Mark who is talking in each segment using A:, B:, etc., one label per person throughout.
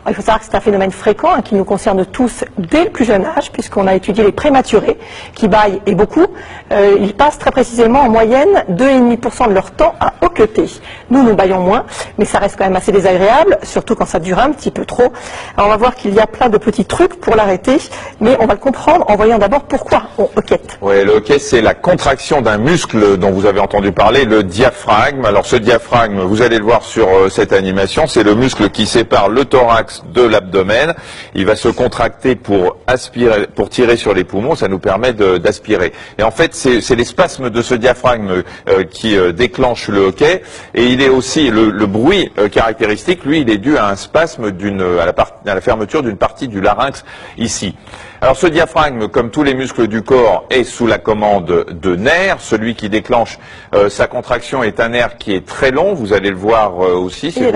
A: Alors, il faut savoir que c'est un phénomène fréquent qui nous concerne tous dès le plus jeune âge, puisqu'on a étudié les prématurés qui bâillent et beaucoup. Ils passent très précisément en moyenne 2,5% de leur temps à hoqueter. Nous bâillons moins, mais ça reste quand même assez désagréable, surtout quand ça dure un petit peu trop. Alors, on va voir qu'il y a plein de petits trucs pour l'arrêter, mais on va le comprendre en voyant d'abord pourquoi on hoquette.
B: Oui, le hoquet, c'est la contraction d'un muscle dont vous avez entendu parler, le diaphragme. Alors ce diaphragme, vous allez le voir sur cette animation, c'est le muscle qui sépare le thorax de l'abdomen. Il va se contracter pour aspirer, pour tirer sur les poumons, ça nous permet d'aspirer. Et en fait, c'est les spasmes de ce diaphragme qui déclenchent le hoquet. Et il est aussi, le bruit caractéristique, lui, il est dû à un spasme à la fermeture d'une partie du larynx ici. Alors ce diaphragme, comme tous les muscles du corps, est sous la commande de nerfs. Celui qui déclenche sa contraction est un nerf qui est très long, vous allez le voir aussi, il est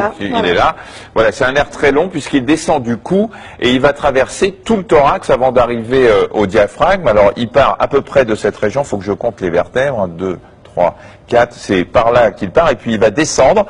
B: là. Voilà, c'est un nerf très long puisqu'il descend du cou et il va traverser tout le thorax avant d'arriver au diaphragme. Alors il part à peu près de cette région, il faut que je compte les vertèbres, 1, 2, 3, 4, c'est par là qu'il part, et puis il va descendre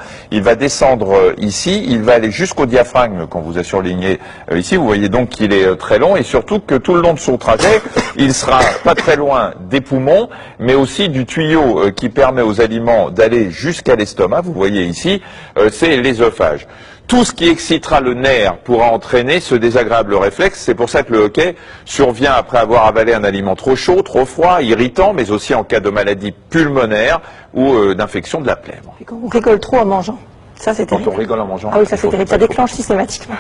B: ici, il va aller jusqu'au diaphragme qu'on vous a surligné ici, vous voyez donc qu'il est très long, et surtout que tout le long de son trajet, il sera pas très loin des poumons, mais aussi du tuyau qui permet aux aliments d'aller jusqu'à l'estomac, vous voyez ici, c'est l'œsophage. Tout ce qui excitera le nerf pourra entraîner ce désagréable réflexe. C'est pour ça que le hoquet survient après avoir avalé un aliment trop chaud, trop froid, irritant, mais aussi en cas de maladie pulmonaire ou d'infection de la plèvre.
A: Et quand on rigole trop en mangeant, ça c'est terrible.
B: Quand on rigole en mangeant.
A: Ah oui, ça c'est terrible, ça déclenche systématiquement.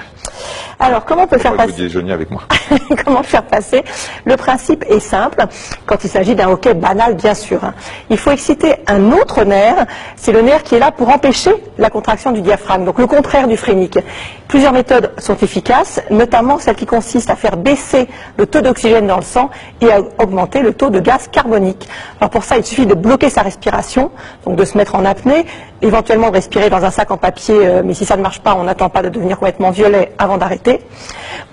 A: Alors, comment on peut le faire passer?
B: Vous déjeuniez avec moi.
A: Comment le faire passer? Le principe est simple, quand il s'agit d'un hoquet banal, bien sûr. Il faut exciter un autre nerf, c'est le nerf qui est là pour empêcher la contraction du diaphragme, donc le contraire du phrénique. Plusieurs méthodes sont efficaces, notamment celle qui consiste à faire baisser le taux d'oxygène dans le sang et à augmenter le taux de gaz carbonique. Alors pour ça, il suffit de bloquer sa respiration, donc de se mettre en apnée, éventuellement de respirer dans un sac en papier, mais si ça ne marche pas, on n'attend pas de devenir complètement violet avant d'arrêter.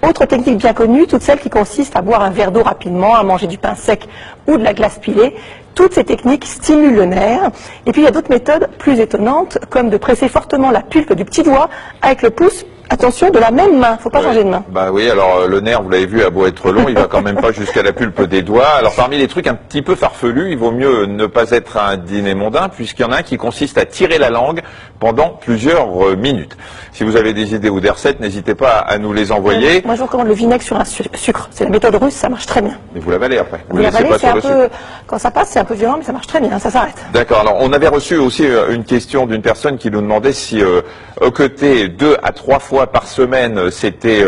A: Autre technique bien connue, toutes celles qui consistent à boire un verre d'eau rapidement, à manger du pain sec ou de la glace pilée. Toutes ces techniques stimulent le nerf. Et puis il y a d'autres méthodes plus étonnantes, comme de presser fortement la pulpe du petit doigt avec le pouce. Attention, de la même main, il ne faut pas changer de main.
B: Bah oui, alors le nerf, vous l'avez vu, a beau être long, il va quand même pas jusqu'à la pulpe des doigts. Alors parmi les trucs un petit peu farfelus, il vaut mieux ne pas être un dîner mondain, puisqu'il y en a un qui consiste à tirer la langue pendant plusieurs minutes. Si vous avez des idées ou des recettes, n'hésitez pas à nous les envoyer.
A: Moi je vous recommande le vinaigre sur un sucre. C'est la méthode russe, ça marche très bien.
B: Mais vous l'avalez après.
A: Vous l'avalez, c'est un peu, quand ça passe, c'est un peu violent, mais ça marche très bien, ça s'arrête.
B: D'accord, alors on avait reçu aussi une question d'une personne qui nous demandait si hoqueter 2 à 3 fois par semaine c'était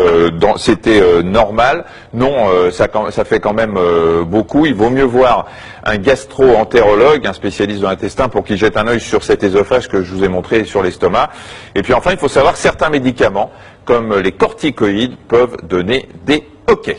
B: normal. Non, ça fait quand même beaucoup. Il vaut mieux voir un gastro-entérologue, un spécialiste de l'intestin, pour qu'il jette un œil sur cet œsophage que je vous ai montré sur l'estomac. Et puis enfin, il faut savoir que certains médicaments, comme les corticoïdes, peuvent donner des hoquets.